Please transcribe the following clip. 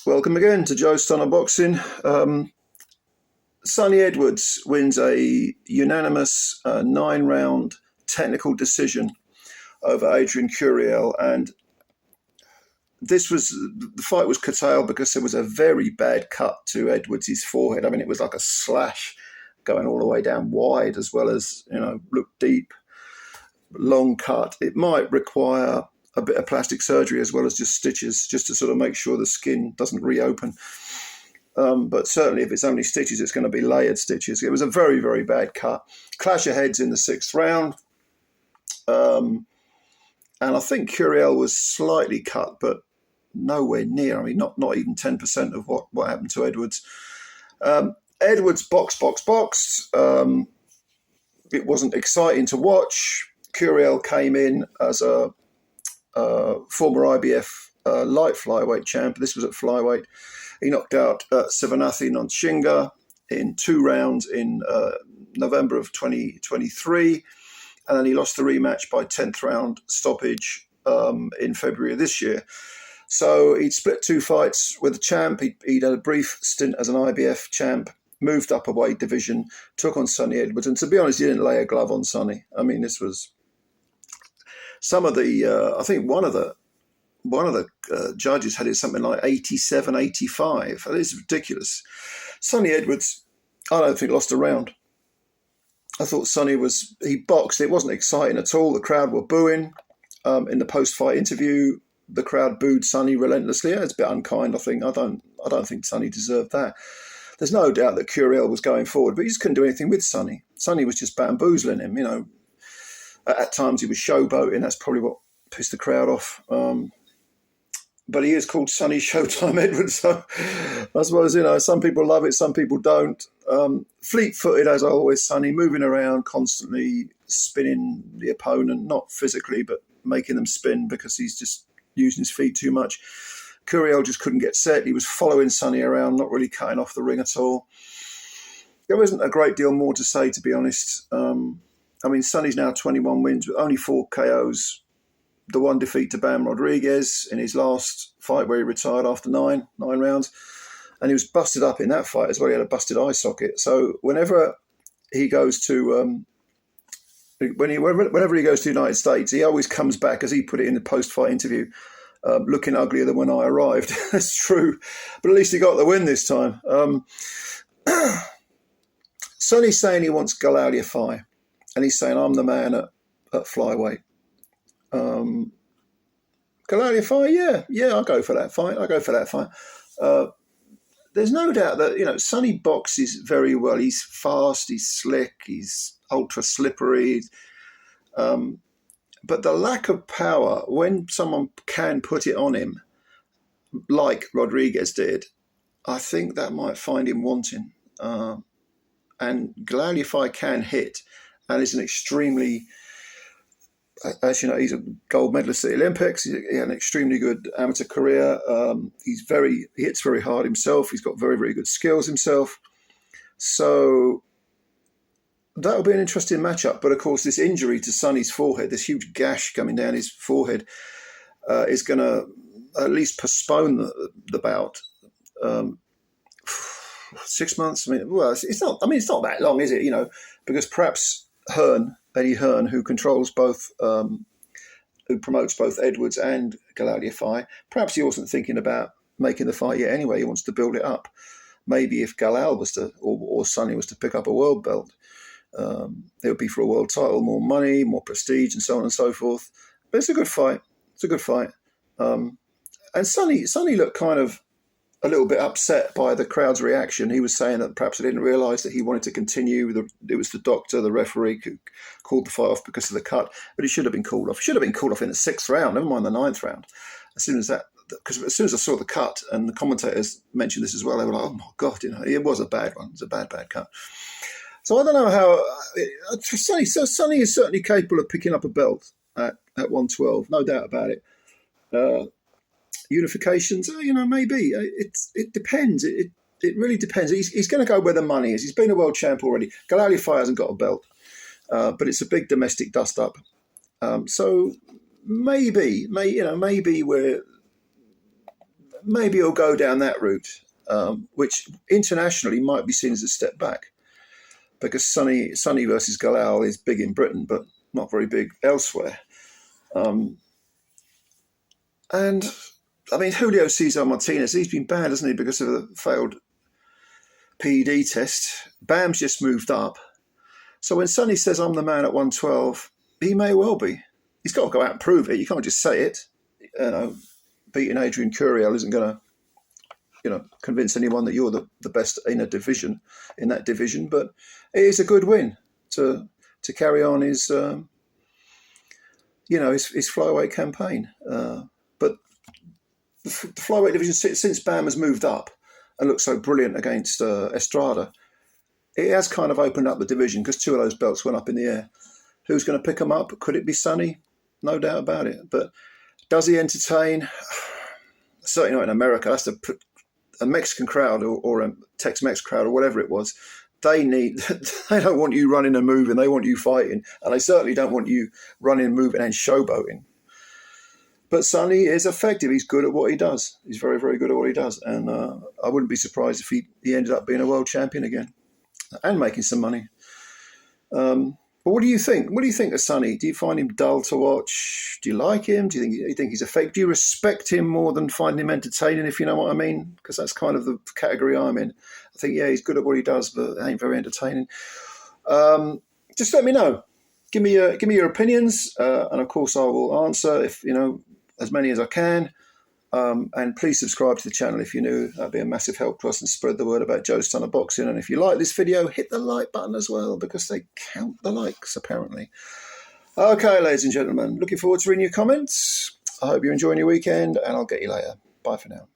Welcome again to Joe Stunner Boxing. Sonny Edwards wins a unanimous 9-round technical decision over Adrian Curiel, and the fight was curtailed because there was a very bad cut to Edwards' forehead. I mean, it was like a slash going all the way down wide, as well as, look deep, long cut. It might require a bit of plastic surgery as well as just stitches, just to sort of make sure the skin doesn't reopen. But certainly if it's only stitches, it's going to be layered stitches. It was a very, very bad cut. Clash of heads in the 6th round. And I think Curiel was slightly cut, but nowhere near. I mean, not even 10% of what happened to Edwards. Edwards boxed. It wasn't exciting to watch. Curiel came in as a former IBF light flyweight champ. This was at flyweight. He knocked out Sivanathi Nonshinga in 2 rounds in November of 2023. And then he lost the rematch by 10th round stoppage in February of this year. So he'd split 2 fights with the champ. He'd had a brief stint as an IBF champ, moved up a weight division, took on Sonny Edwards. And to be honest, he didn't lay a glove on Sonny. I mean, this was some of the, I think one of the judges had it something like 87, 85. That is ridiculous. Sonny Edwards, I don't think lost a round. I thought Sonny he boxed. It wasn't exciting at all. The crowd were booing. In the post-fight interview, the crowd booed Sonny relentlessly. It's a bit unkind, I think. I don't think Sonny deserved that. There's no doubt that Curiel was going forward, but he just couldn't do anything with Sonny. Sonny was just bamboozling him, At times he was showboating. That's probably what pissed the crowd off. But he is called Sonny Showtime Edwards. So I suppose, some people love it, some people don't. Fleet-footed, as always, Sonny, moving around constantly, spinning the opponent, not physically, but making them spin because he's just using his feet too much. Curiel just couldn't get set. He was following Sonny around, not really cutting off the ring at all. There isn't a great deal more to say, to be honest. Sonny's now 21 wins with only 4 KOs. The 1 defeat to Bam Rodriguez in his last fight where he retired after 9 rounds. And he was busted up in that fight as well. He had a busted eye socket. So whenever he goes to whenever he goes to the United States, he always comes back, as he put it in the post-fight interview, looking uglier than when I arrived. That's true. But at least he got the win this time. Sonny's saying he wants Galal fight. And he's saying, I'm the man at flyweight. Galal fight, yeah, I'll go for that fight. There's no doubt that, Sonny boxes very well. He's fast, he's slick, he's ultra slippery. But the lack of power, when someone can put it on him, like Rodriguez did, I think that might find him wanting. And Galal fight can hit, and is an extremely... As you know, he's a gold medalist at the Olympics. He had an extremely good amateur career. He hits very hard himself. He's got very, very good skills himself. So that'll be an interesting matchup. But of course, this injury to Sonny's forehead, this huge gash coming down his forehead, is going to at least postpone the bout. 6 months. It's not. It's not that long, is it? Because perhaps Eddie Hearn, who controls both, who promotes both Edwards and Galal fight, perhaps he wasn't thinking about making the fight yet anyway. He wants to build it up. Maybe if Galal was to, or Sonny was to pick up a world belt, it would be for a world title, more money, more prestige, and so on and so forth. But it's a good fight. And Sonny looked kind of a little bit upset by the crowd's reaction. He was saying that perhaps they didn't realise that he wanted to continue. It was the doctor, the referee, who called the fight off because of the cut, but he should have been called off. He should have been called off in the 6th round, never mind the 9th round. Because as soon as I saw the cut, and the commentators mentioned this as well, they were like, "Oh my God, it was a bad one. It was a bad cut." So I don't know how. Sonny is certainly capable of picking up a belt at 112, no doubt about it. Unifications, maybe. It depends. It really depends. He's going to go where the money is. He's been a world champ already. Galal fight hasn't got a belt, but it's a big domestic dust-up. So maybe maybe he'll go down that route, which internationally might be seen as a step back, because Sonny versus Galal is big in Britain, but not very big elsewhere. And I mean, Julio Cesar Martinez, he's been bad, hasn't he, because of the failed PED test. Bam's just moved up. So when Sonny says, I'm the man at 112, he may well be. He's got to go out and prove it. You can't just say it. Beating Adrian Curiel isn't going to, convince anyone that you're the best in that division. But it is a good win to carry on his, his flyweight campaign. But the flyweight division, since Bam has moved up and looked so brilliant against Estrada, it has kind of opened up the division because two of those belts went up in the air. Who's going to pick them up? Could it be Sonny? No doubt about it. But does he entertain? Certainly not in America. That's a Mexican crowd or a Tex-Mex crowd or whatever it was. They don't want you running and moving. They want you fighting. And they certainly don't want you running and moving and showboating. But Sonny is effective. He's good at what he does. He's very, very good at what he does. And I wouldn't be surprised if he ended up being a world champion again and making some money. But what do you think? What do you think of Sonny? Do you find him dull to watch? Do you like him? Do you think he's effective? Do you respect him more than find him entertaining, if you know what I mean? Because that's kind of the category I'm in. I think, he's good at what he does, but ain't very entertaining. Just let me know. Give me your opinions, and of course I will answer if as many as I can. And please subscribe to the channel if you're new. That'd be a massive help to us, and spread the word about Joe's Ton of Boxing. And if you like this video, hit the like button as well, because they count the likes, apparently. Okay, ladies and gentlemen, looking forward to reading your comments. I hope you're enjoying your weekend, and I'll get you later. Bye for now.